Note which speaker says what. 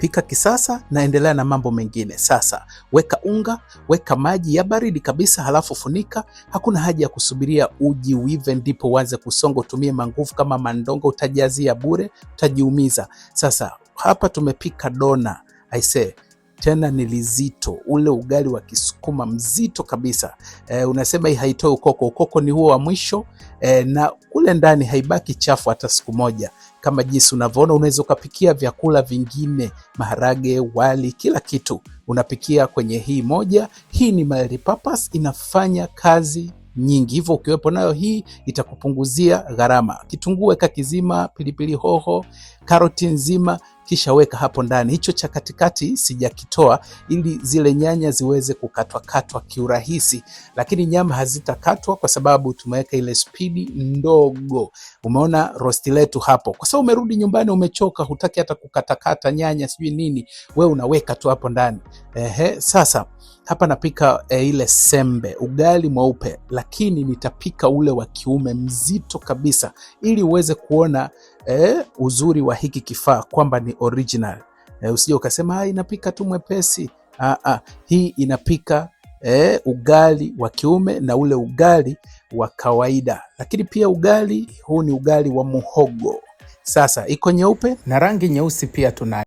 Speaker 1: Pika kisasa na endelea na mambo mengine. Sasa weka unga, weka maji ya baridi kabisa, halafu funika. Hakuna haja ya kusubiria uji uive ndipo uanze kusonga, utumie manguvu kama mandongo, utajazia bure, utajiumiza. Sasa hapa tumepika dona, aisee, tena ni lizito, ule ugali wa Kisukuma mzito kabisa. Unasema hii haitoi ukoko, ukoko ni huo wa mwisho. Na kule ndani haibaki chafu hata siku moja. Kama jinsi unavyoona, unaweza ukapikia vyakula vingine, maharage, wali, kila kitu unapikia kwenye hii moja. Hii ni multipurpose, inafanya kazi nyingi, hivyo ukiwepo nayo hii itakupunguzia gharama. Kitunguu weka kizima, pilipili hoho, karoti nzima, kisha weka hapo ndani. Hicho cha katikati sijakitoa ili zile nyanya ziweze kukatwa kiurahisi, lakini nyama hazitakatwa kwa sababu tumeweka ile spidi ndogo. Umeona rosti letu hapo. Kwa sababu umerudi nyumbani umechoka, hutaki hata kukatakata nyanya sijui nini, we unaweka tu hapo ndani. Sasa hapa napika ile sembe, ugali mweupe, lakini nitapika ule wa kiume mzito kabisa ili uweze kuona uzuri wa hiki kifaa kwamba ni original. Usije ukasema inapika tu mwepesi. Hii inapika ugali wa kiume na ule ugali wa kawaida, lakini pia ugali huu ni ugali wa muhogo. Sasa iko nyeupe na rangi nyeusi pia tunayo.